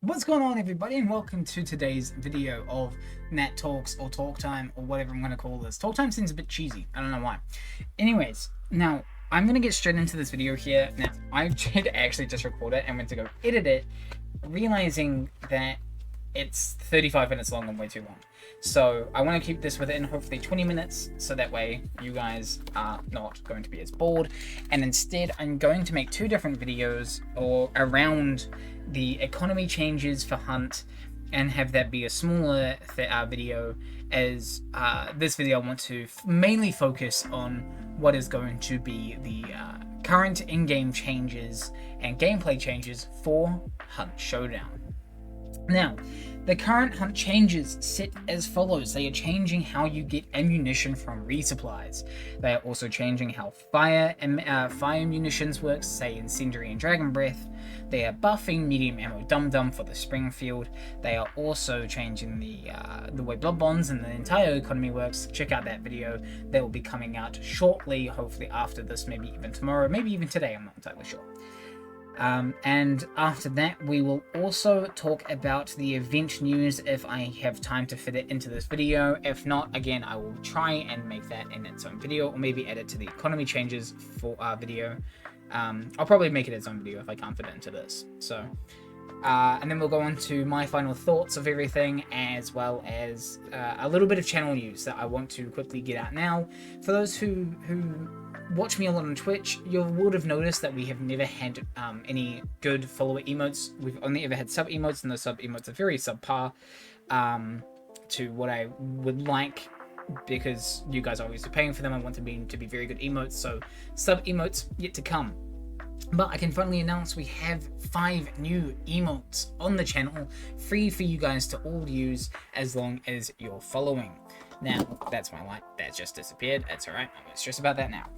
What's going on, everybody, and welcome to today's video of Nat Talks or Talk Time or whatever I'm going to call this. Talk Time seems a bit cheesy. I don't know why. Anyways, now I'm going to get straight into this video here. Now, I've tried to actually just record it and went to go edit it, realizing that it's 35 minutes long and way too long. So I want to keep this within hopefully 20 minutes, so that way you guys are not going to be as bored. And instead, I'm going to make two different videos or around the economy changes for Hunt, and have that be a smaller video, as this video I want to mainly focus on what is going to be the current in-game changes and gameplay changes for Hunt Showdown. Now, the current Hunt changes sit as follows. They are changing how you get ammunition from resupplies. They are also changing how fire munitions works, say Incendiary and Dragon Breath. They are buffing medium ammo Dum Dum for the Springfield. They are also changing the way Blood Bonds and the entire economy works. Check out that video. That will be coming out shortly, hopefully after this, maybe even tomorrow, maybe even today, I'm not entirely sure. And after that, we will also talk about the event news if I have time to fit it into this video. If not, again, I will try and make that in its own video, or maybe add it to the economy changes for our video. I'll probably make it its own video if I can't fit it into this. So, and then we'll go on to my final thoughts of everything, as well as a little bit of channel news that I want to quickly get out now. For those who watch me a lot on Twitch, you would have noticed that we have never had any good follower emotes. We've only ever had sub emotes, and those sub emotes are very subpar to what I would like, because you guys are obviously paying for them. I want them to be very good emotes, so sub emotes yet to come. But I can finally announce we have 5 new emotes on the channel, free for you guys to all use as long as you're following. Now, that's my light. That just disappeared. That's alright. I'm not stressed about that now.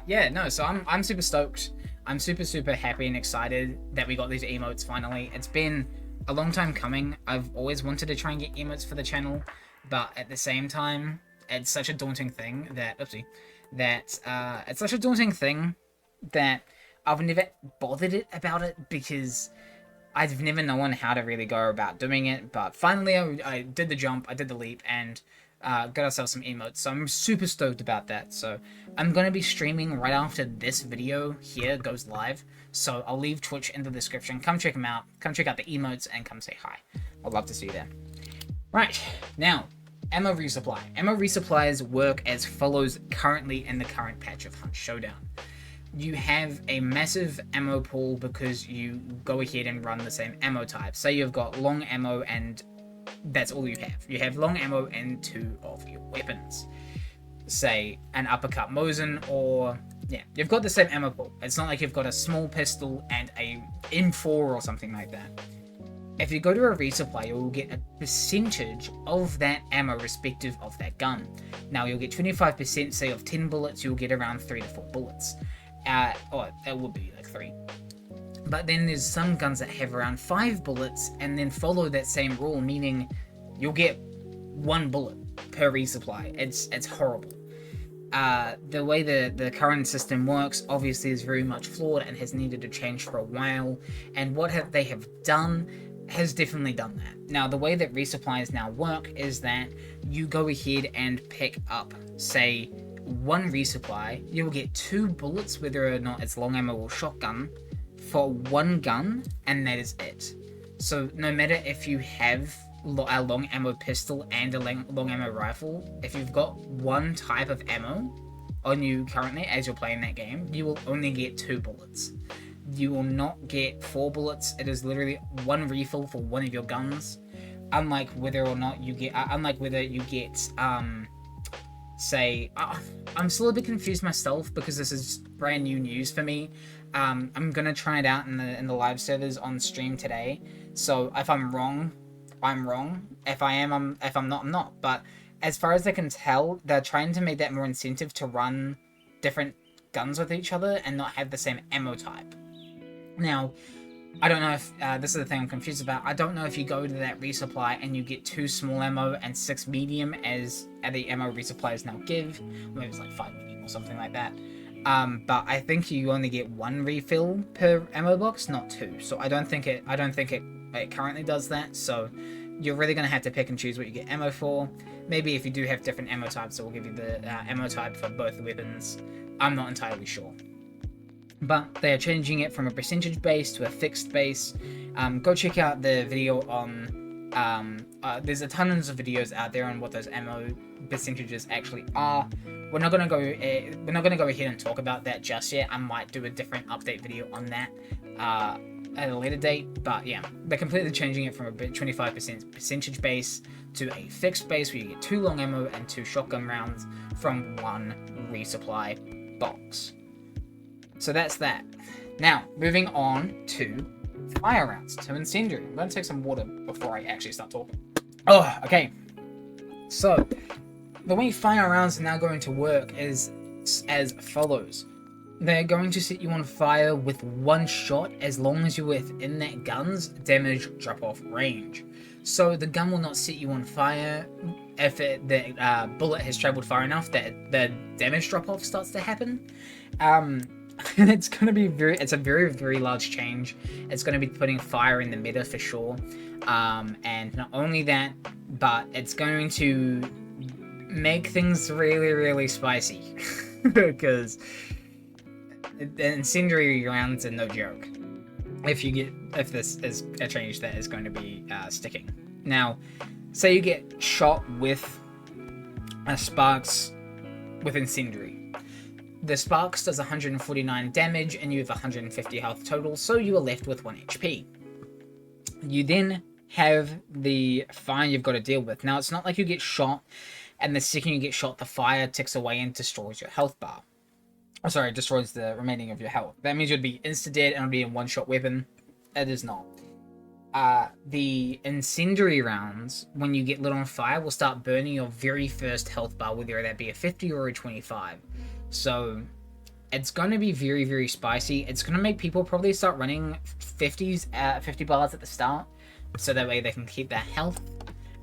Yeah, no, so I'm super stoked. I'm super happy and excited that we got these emotes finally. It's been a long time coming. I've always wanted to try and get emotes for the channel, but at the same time, it's such a daunting thing that... Oopsie. It's such a daunting thing that I've never bothered about it, because I've never known how to really go about doing it. But finally I did the jump, I did the leap, and got ourselves some emotes, so I'm super stoked about that. So I'm going to be streaming right after this video here goes live, so I'll leave Twitch in the description. Come check them out, come check out the emotes, and come say hi. I'd love to see you there. Right, now, ammo resupply. Ammo resupplies work as follows currently in the current patch of Hunt Showdown. You have a massive ammo pool because you go ahead and run the same ammo type. Say you've got long ammo and that's all you have. You have long ammo and 2 of your weapons. Say an uppercut Mosin, or yeah, you've got the same ammo pool. It's not like you've got a small pistol and a M4 or something like that. If you go to a resupply, you'll get a percentage of that ammo respective of that gun. Now, you'll get 25%, say of 10 bullets, you'll get around 3 to 4 bullets. Or that would be like 3. But then there's some guns that have around 5 bullets and then follow that same rule, meaning you'll get 1 bullet per resupply. It's horrible. The way the current system works obviously is very much flawed and has needed to change for a while, and what they have done has definitely done that. Now, the way that resupplies now work is that you go ahead and pick up, say, 1 resupply. You'll get 2 bullets, whether or not it's long ammo or shotgun, for 1 gun, and that is it. So no matter if you have a long ammo pistol and a long ammo rifle, if you've got 1 type of ammo on you currently as you're playing that game, you will only get 2 bullets. You will not get 4 bullets. It is literally 1 refill for 1 of your guns. Unlike whether you get, say, I'm still a bit confused myself because this is brand new news for me. I'm gonna try it out in the live servers on stream today. So if I'm wrong, I'm wrong. If I'm not, I'm not. But as far as I can tell, they're trying to make that more incentive to run different guns with each other and not have the same ammo type. Now, I don't know if, this is the thing I'm confused about, I don't know if you go to that resupply and you get 2 small ammo and 6 medium, as the ammo resupplies now give, maybe it's like 5 medium or something like that. But I think you only get one refill per ammo box, not two. So I don't think it currently does that. So you're really gonna have to pick and choose what you get ammo for. Maybe if you do have different ammo types, it will give you the ammo type for both weapons. I'm not entirely sure. But they are changing it from a percentage base to a fixed base. Go check out the video on. There's a tons of videos out there on what those ammo percentages actually are. We're not gonna go ahead and talk about that just yet. I might do a different update video on that at a later date. But yeah, they're completely changing it from a 25% percentage base to a fixed base where you get 2 long ammo and 2 shotgun rounds from 1 resupply box. So that's that. Now, moving on to fire rounds, to incendiary. I'm going to take some water before I actually start talking. Oh, okay. So, the way fire rounds are now going to work is as follows. They're going to set you on fire with 1 shot as long as you're within that gun's damage drop-off range. So the gun will not set you on fire if the bullet has traveled far enough that the damage drop-off starts to happen. And it's going to be it's a very, very large change. It's going to be putting fire in the meta for sure. And not only that, but it's going to make things really, really spicy. Because the incendiary rounds are no joke. If this is a change that is going to be sticking. Now, say you get shot with sparks with incendiary. The sparks does 149 damage and you have 150 health total, so you are left with 1 HP. You then have the fire you've got to deal with. Now, it's not like you get shot and the second you get shot, the fire ticks away and destroys your health bar. Oh, sorry, destroys the remaining of your health. That means you'd be insta-dead and it'd be a 1-shot weapon. It is not. The incendiary rounds, when you get lit on fire, will start burning your very first health bar, whether that be a 50 or a 25. So, it's going to be very, very spicy. It's going to make people probably start running 50 bars at the start, so that way they can keep their health.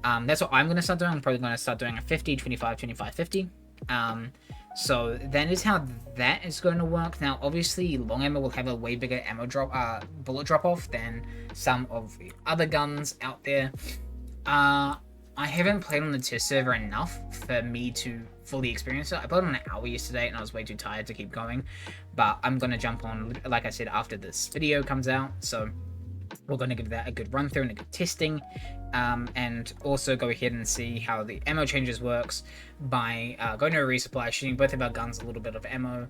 That's what I'm going to start doing. I'm probably going to start doing a 50, 25, 25, 50. So that is how that is going to work. Now, obviously, long ammo will have a way bigger bullet drop off than some of the other guns out there. I haven't played on the test server enough for me to fully experience it. I played on an hour yesterday and I was way too tired to keep going. But I'm going to jump on, like I said, after this video comes out. So we're going to give that a good run through and a good testing. And also go ahead and see how the ammo changes works by going to a resupply, shooting both of our guns a little bit of ammo,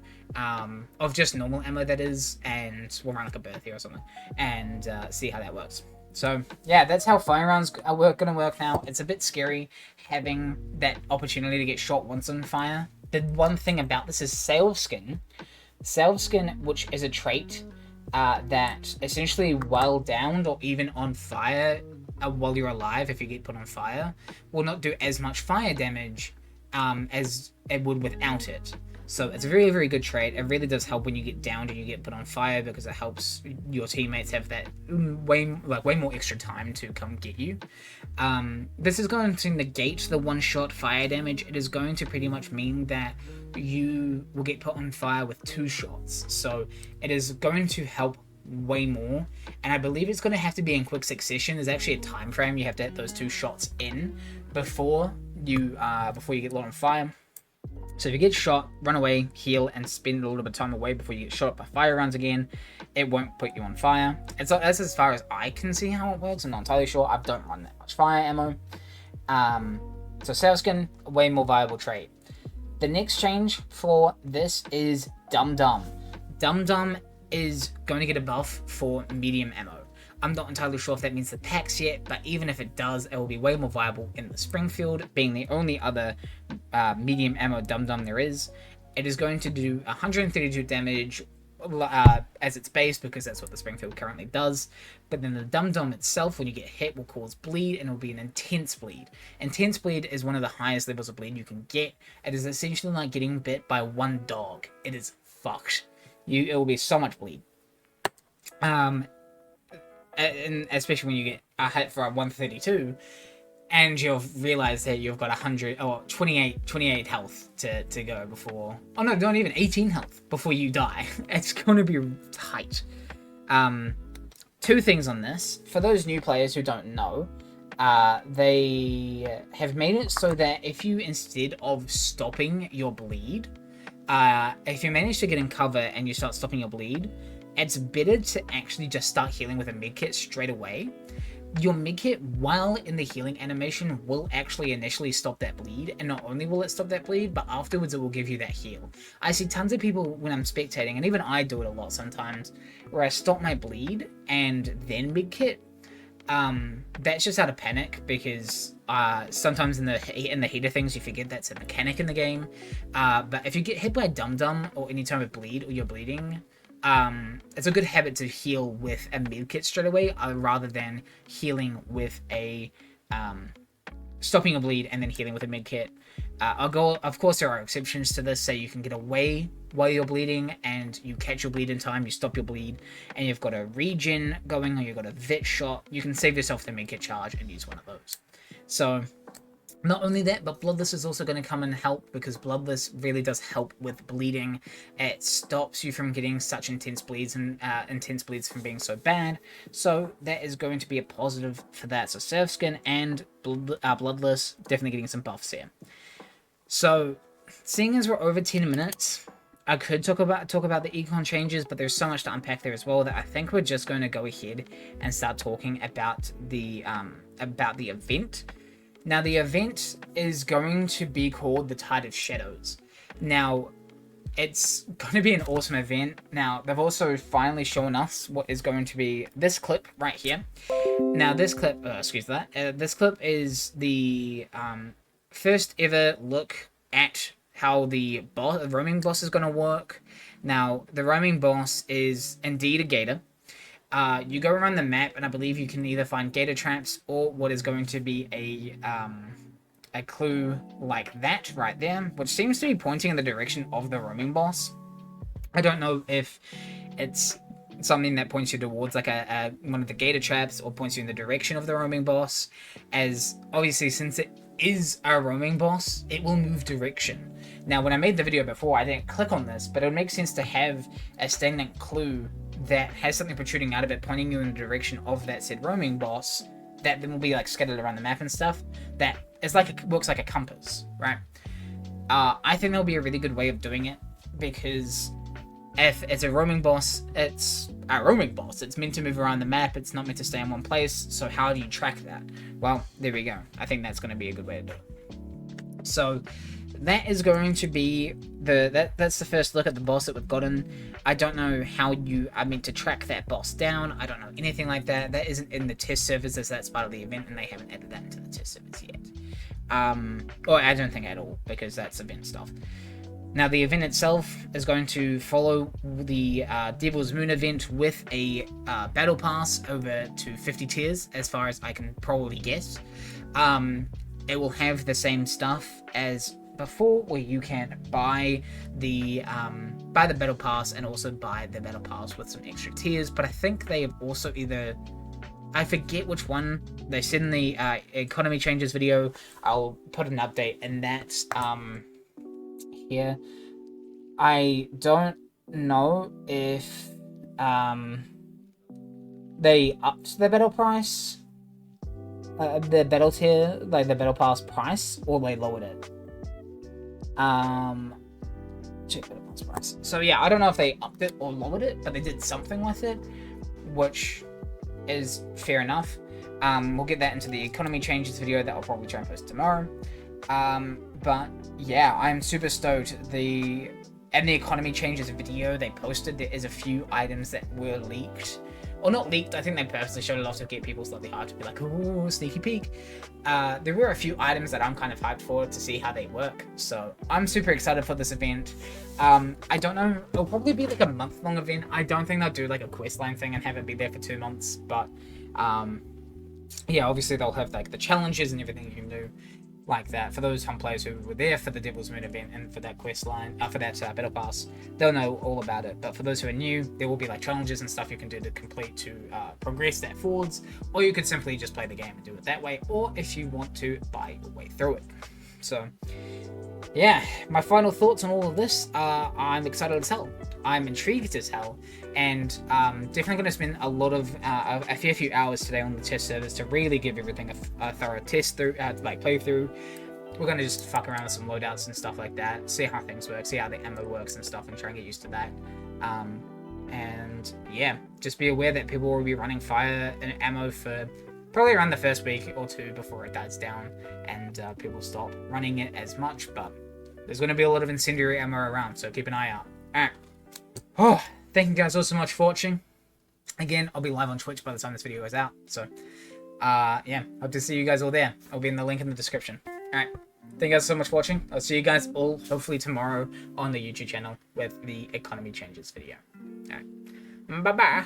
of just normal ammo that is, and we'll run like a birth here or something, and see how that works. So yeah, that's how fire rounds are going to work now. It's a bit scary having that opportunity to get shot once on fire. The one thing about this is Salve Skin, which is a trait that essentially while downed or even on fire, while you're alive, if you get put on fire, will not do as much fire damage as it would without it. So it's a very, very good trait. It really does help when you get downed and you get put on fire, because it helps your teammates have that way more extra time to come get you. This is going to negate the 1-shot fire damage. It is going to pretty much mean that you will get put on fire with 2 shots. So it is going to help way more, and I believe it's going to have to be in quick succession. There's actually a time frame you have to hit those 2 shots in before you get lit on fire. So if you get shot, run away, heal, and spend a little bit of time away before you get shot by fire rounds again, it won't put you on fire. That's as far as I can see how it works. I'm not entirely sure. I don't run that much fire ammo. So Salve Skin, a way more viable trait. The next change for this is Dum Dum. Dum Dum is going to get a buff for medium ammo. I'm not entirely sure if that means the packs yet, but even if it does, it will be way more viable in the Springfield, being the only other medium ammo Dum Dum there is. It is going to do 132 damage as its base, because that's what the Springfield currently does. But then the Dum Dum itself, when you get hit, will cause bleed, and it will be an intense bleed. Intense bleed is one of the highest levels of bleed you can get. It is essentially like getting bit by one dog. It is fucked. It will be so much bleed. And especially when you get a hit for a 132, And you'll realize that you've got 100 or 28 health to go before. Oh no, not even 18 health before you die. It's going to be tight. Two things on this. For those new players who don't know, they have made it so that if you, instead of stopping your bleed, if you manage to get in cover and you start stopping your bleed, it's better to actually just start healing with a medkit straight away. Your medkit, while in the healing animation, will actually initially stop that bleed, and not only will it stop that bleed, but afterwards it will give you that heal. I see tons of people when I'm spectating, and even I do it a lot sometimes, where I stop my bleed and then medkit. That's just out of panic, because sometimes in the heat of things you forget that's a mechanic in the game. But if you get hit by a dum-dum or any time of bleed or you're bleeding, it's a good habit to heal with a medkit straight away, rather than healing with a stopping a bleed and then healing with a medkit. Of course, there are exceptions to this. Say you can get away while you're bleeding and you catch your bleed in time, you stop your bleed, and you've got a regen going, or you've got a vet shot. You can save yourself the medkit charge and use one of those. So not only that, but Bloodless is also going to come and help, because Bloodless really does help with bleeding. It stops you from getting such intense bleeds, and intense bleeds from being so bad. So that is going to be a positive for that. So Surfskin and Bloodless definitely getting some buffs here. So seeing as we're over 10 minutes, I could talk about the econ changes, but there's so much to unpack there as well that I think we're just going to go ahead and start talking about the event. Now, the event is going to be called the Tide of Shadows. Now, it's going to be an awesome event. Now, they've also finally shown us what is going to be this clip right here. Now, this clip, this clip is the first ever look at how the roaming boss is going to work. Now, the roaming boss is indeed a gator. You go around the map, and I believe you can either find gator traps or what is going to be a clue like that right there, which seems to be pointing in the direction of the roaming boss. I don't know if it's something that points you towards like one of the gator traps, or points you in the direction of the roaming boss, as obviously since it is a roaming boss, it will move direction. Now, when I made the video before, I didn't click on this, but it would make sense to have a stagnant clue that has something protruding out of it, pointing you in the direction of that said roaming boss, that then will be like scattered around the map and stuff. That is like works like a compass, right? I think that'll be a really good way of doing it, because if it's a roaming boss, it's a roaming boss. It's meant to move around the map. It's not meant to stay in one place. So how do you track that? Well, there we go. I think that's going to be a good way to do it. So that is going to be that's the first look at the boss that we've gotten. I don't know how you are meant to track that boss down. I don't know anything like that. That isn't in the test servers, as that's part of the event, and they haven't added that into the test servers yet. Or I don't think at all, because that's event stuff. Now, the event itself is going to follow the Devil's Moon event with a battle pass over to 50 tiers, as far as I can probably guess. It will have the same stuff as before, where you can buy the battle pass, and also buy the battle pass with some extra tiers. But I think they have also either, I forget which one, they said in the economy changes video. I'll put an update, and that's here. I don't know if they upped the battle price, the battle tier, like the battle pass price, or they lowered it. Check battle pass price. So yeah, I don't know if they upped it or lowered it, but they did something with it, which is fair enough. We'll get that into the economy changes video that I'll probably try and post tomorrow. But yeah, I'm super stoked. In the economy changes video they posted, there is a few items that were leaked. Or not leaked, I think they purposely showed it off to get people slightly hyped, to be like, ooh, sneaky peek. There were a few items that I'm kind of hyped for, to see how they work. So I'm super excited for this event. I don't know, it'll probably be like a month-long event. I don't think they'll do like a questline thing and have it be there for 2 months. But yeah, obviously they'll have like the challenges and everything you can do. like that. For those home players who were there for the Devil's Moon event and for that quest line, for that battle pass, they'll know all about it. But for those who are new, there will be like challenges and stuff you can do to complete to progress that forwards, or you could simply just play the game and do it that way, or if you want to buy your way through it. So yeah, my final thoughts on all of this are I'm excited as hell. I'm intrigued as hell, and definitely going to spend a lot of a fair few hours today on the test servers to really give everything a thorough test through, like playthrough. We're going to just fuck around with some loadouts and stuff like that, see how things work, see how the ammo works and stuff, and try and get used to that. And yeah, just be aware that people will be running fire and ammo for probably around the first week or two before it dies down, and people stop running it as much, but there's going to be a lot of incendiary ammo around, so keep an eye out. Alright. Oh, thank you guys all so much for watching. Again, I'll be live on Twitch by the time this video goes out, so yeah, hope to see you guys all there. I'll be in the link in the description. Alright, thank you guys so much for watching. I'll see you guys all hopefully tomorrow on the YouTube channel with the economy changes video. Alright, bye bye.